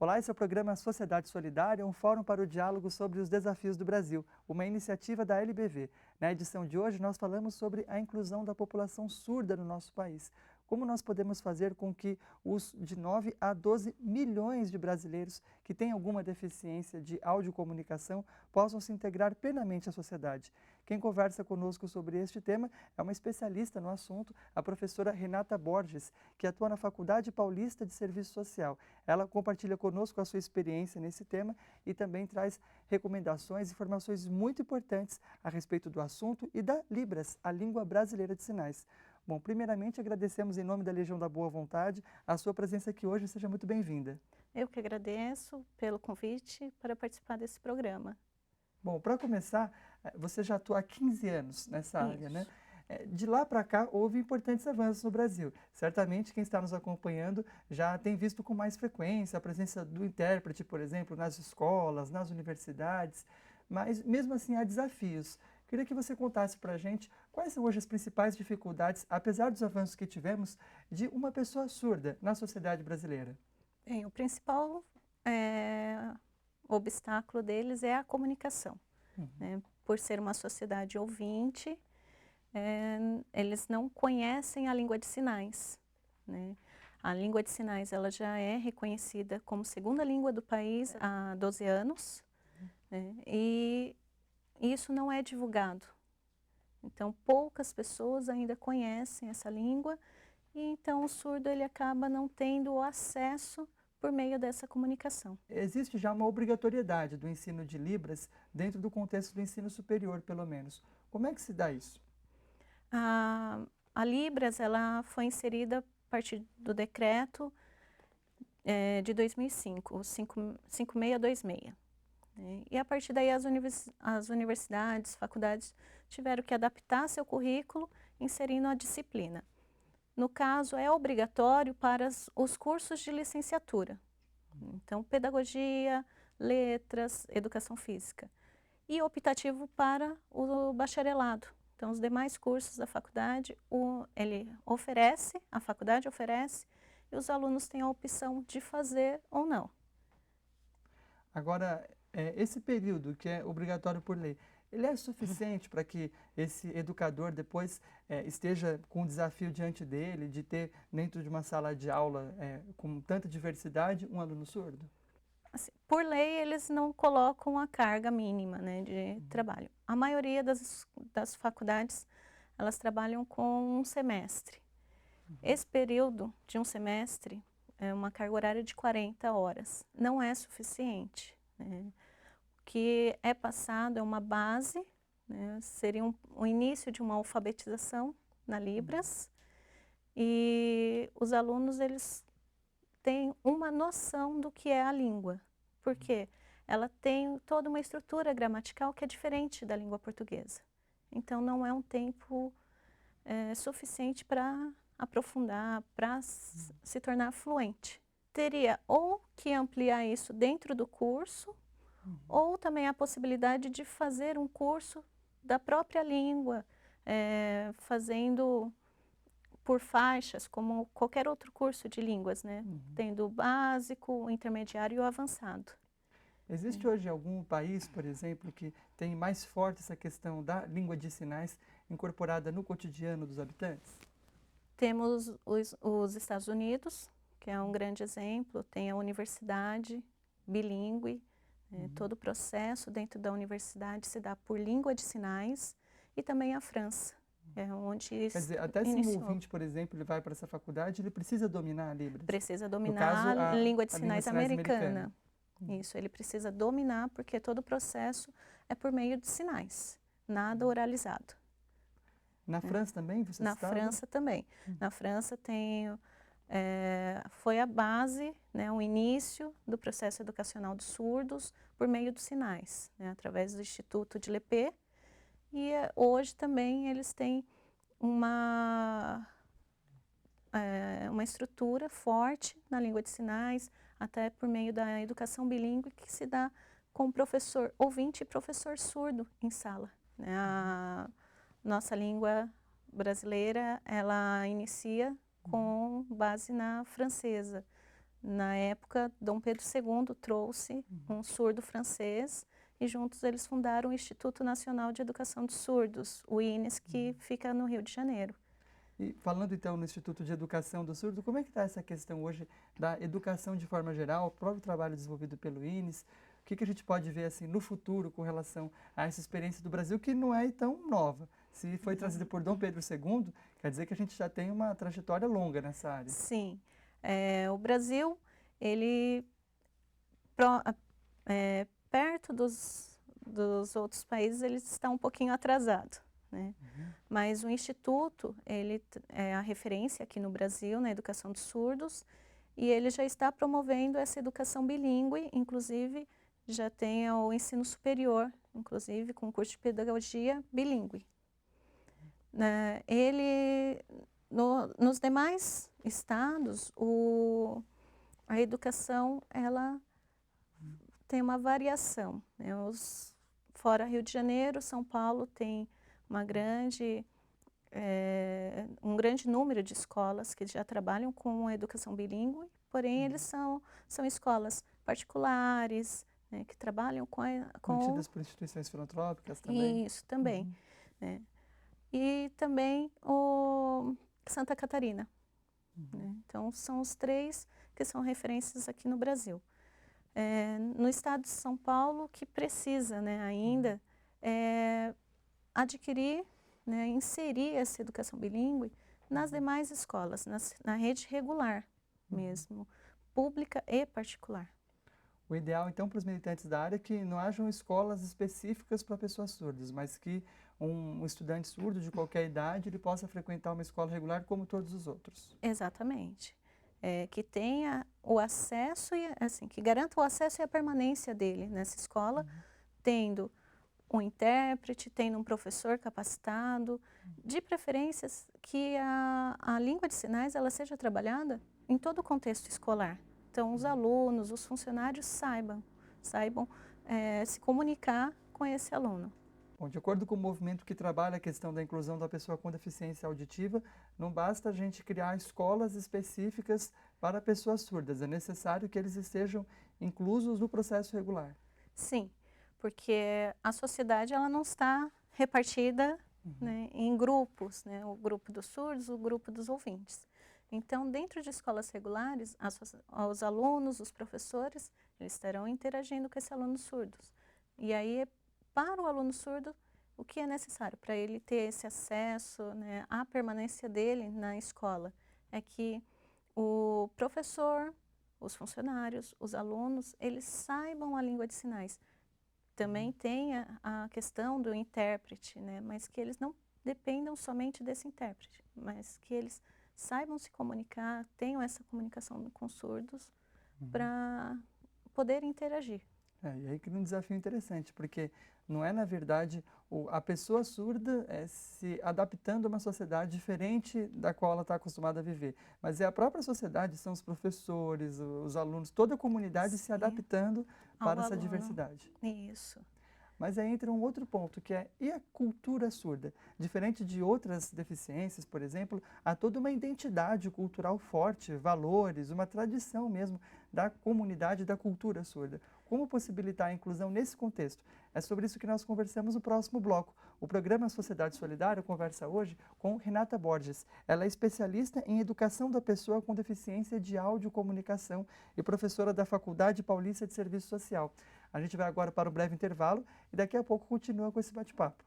Olá, esse é o programa Sociedade Solidária, um fórum para o diálogo sobre os desafios do Brasil, uma iniciativa da LBV. Na edição de hoje, nós falamos sobre a inclusão da população surda no nosso país. Como nós podemos fazer com que os de 9 a 12 milhões de brasileiros que têm alguma deficiência de audiocomunicação possam se integrar plenamente à sociedade. Quem conversa conosco sobre este tema é uma especialista no assunto, a professora Renata Borges, que atua na Faculdade Paulista de Serviço Social. Ela compartilha conosco a sua experiência nesse tema e também traz recomendações e informações muito importantes a respeito do assunto e da Libras, a língua brasileira de sinais. Bom, primeiramente agradecemos em nome da Legião da Boa Vontade a sua presença aqui hoje. Seja muito bem-vinda. Eu que agradeço pelo convite para participar desse programa. Bom, para começar, você já atua há 15 anos nessa área, né? Isso. De lá para cá, houve importantes avanços no Brasil. Certamente, quem está nos acompanhando já tem visto com mais frequência a presença do intérprete, por exemplo, nas escolas, nas universidades, mas mesmo assim há desafios. Queria que você contasse para a gente quais são hoje as principais dificuldades, apesar dos avanços que tivemos, de uma pessoa surda na sociedade brasileira. Bem, o principal obstáculo deles é a comunicação. Né? Por ser uma sociedade ouvinte, eles não conhecem a língua de sinais. Né? A língua de sinais ela já é reconhecida como segunda língua do país há 12 anos, né? E isso não é divulgado. Então, poucas pessoas ainda conhecem essa língua e então o surdo ele acaba não tendo o acesso por meio dessa comunicação. Existe já uma obrigatoriedade do ensino de Libras dentro do contexto do ensino superior, pelo menos. Como é que se dá isso? A Libras ela foi inserida a partir do decreto de 2005, o 5626. Né? E a partir daí as universidades, faculdades tiveram que adaptar seu currículo inserindo a disciplina. No caso, é obrigatório para os cursos de licenciatura. Então, pedagogia, letras, educação física. E optativo para o bacharelado. Então, os demais cursos da faculdade, a faculdade oferece, e os alunos têm a opção de fazer ou não. Agora, esse período que é obrigatório por lei, ele é suficiente para que esse educador depois esteja com o desafio diante dele de ter dentro de uma sala de aula com tanta diversidade um aluno surdo? Assim, por lei, eles não colocam a carga mínima, né, de trabalho. A maioria das faculdades, elas trabalham com um semestre. Esse período de um semestre é uma carga horária de 40 horas. Não é suficiente. Né? O que é passado é uma base, né, seria o início de uma alfabetização na Libras, e os alunos, eles têm uma noção do que é a língua, porque ela tem toda uma estrutura gramatical que é diferente da língua portuguesa. Então, não é um tempo suficiente para aprofundar, para se tornar fluente. Teria ou que ampliar isso dentro do curso, ou também a possibilidade de fazer um curso da própria língua, fazendo por faixas, como qualquer outro curso de línguas, né? Tendo o básico, o intermediário e o avançado. Existe hoje algum país, por exemplo, que tem mais forte essa questão da língua de sinais incorporada no cotidiano dos habitantes? Temos os Estados Unidos, que é um grande exemplo, tem a universidade bilíngue, todo o processo dentro da universidade se dá por língua de sinais, e também a França, onde Quer dizer, até se um iniciou. ouvinte, por exemplo, ele vai para essa faculdade, ele precisa dominar a Libras. Precisa No caso, dominar a língua de a língua sinais americana. Isso, ele precisa dominar, porque todo o processo é por meio de sinais, nada oralizado. Na França também, você Na estava? França também. Na França foi a base, né, o início do processo educacional dos surdos por meio dos sinais, né, através do Instituto de Lepé. E hoje também eles têm uma estrutura forte na língua de sinais, até por meio da educação bilíngue que se dá com professor ouvinte e professor surdo em sala. Né? A nossa língua brasileira, ela inicia com base na francesa. Na época, Dom Pedro II trouxe um surdo francês e juntos eles fundaram o Instituto Nacional de Educação de Surdos, o INES, que fica no Rio de Janeiro. E falando então no Instituto de Educação do Surdo, como é que está essa questão hoje da educação de forma geral, o próprio trabalho desenvolvido pelo INES? O que a gente pode ver assim no futuro com relação a essa experiência do Brasil, que não é tão nova? Se foi trazida por Dom Pedro II, quer dizer que a gente já tem uma trajetória longa nessa área. Sim, o Brasil, ele, perto dos outros países, ele está um pouquinho atrasado, né? Mas o Instituto, ele é a referência aqui no Brasil na educação de surdos e ele já está promovendo essa educação bilíngue, inclusive já tem o ensino superior, inclusive com curso de pedagogia bilíngue. Nos demais estados, a educação ela tem uma variação, né? Fora Rio de Janeiro, São Paulo tem um grande número de escolas que já trabalham com a educação bilíngue, porém eles são escolas particulares, né, que trabalham com Mantidas por instituições filantrópicas também. Isso, também. Né? E também Santa Catarina. Né? Então, são os 3 que são referências aqui no Brasil. No estado de São Paulo, que precisa, né, ainda adquirir, né, inserir essa educação bilíngue nas demais escolas, na rede regular mesmo, pública e particular. O ideal, então, para os militantes da área é que não hajam escolas específicas para pessoas surdas, mas que um estudante surdo de qualquer idade ele possa frequentar uma escola regular como todos os outros. Exatamente. Que tenha o acesso, assim, que garanta o acesso e a permanência dele nessa escola, tendo um intérprete, tendo um professor capacitado, de preferências que a língua de sinais ela seja trabalhada em todo o contexto escolar. Então, os alunos, os funcionários saibam se comunicar com esse aluno. Bom, de acordo com o movimento que trabalha a questão da inclusão da pessoa com deficiência auditiva, não basta a gente criar escolas específicas para pessoas surdas, é necessário que eles estejam inclusos no processo regular. Sim, porque a sociedade ela não está repartida, né, em grupos, né, o grupo dos surdos, o grupo dos ouvintes. Então, dentro de escolas regulares, os alunos, os professores, eles estarão interagindo com esses alunos surdos. E aí, para o aluno surdo, o que é necessário para ele ter esse acesso, né, à permanência dele na escola? É que o professor, os funcionários, os alunos, eles saibam a língua de sinais. Também tem a questão do intérprete, né, mas que eles não dependam somente desse intérprete, mas que eles saibam se comunicar, tenham essa comunicação com surdos para poder interagir. E aí cria um desafio interessante, porque não é, na verdade, a pessoa surda se adaptando a uma sociedade diferente da qual ela está acostumada a viver, mas é a própria sociedade, são os professores, os alunos, toda a comunidade se adaptando para essa diversidade. Isso. Mas aí entra um outro ponto, que e a cultura surda? Diferente de outras deficiências, por exemplo, há toda uma identidade cultural forte, valores, uma tradição mesmo da comunidade da cultura surda. Como possibilitar a inclusão nesse contexto? É sobre isso que nós conversamos no próximo bloco. O programa Sociedade Solidária conversa hoje com Renata Borges. Ela é especialista em educação da pessoa com deficiência de audiocomunicação e professora da Faculdade Paulista de Serviço Social. A gente vai agora para um breve intervalo e daqui a pouco continua com esse bate-papo.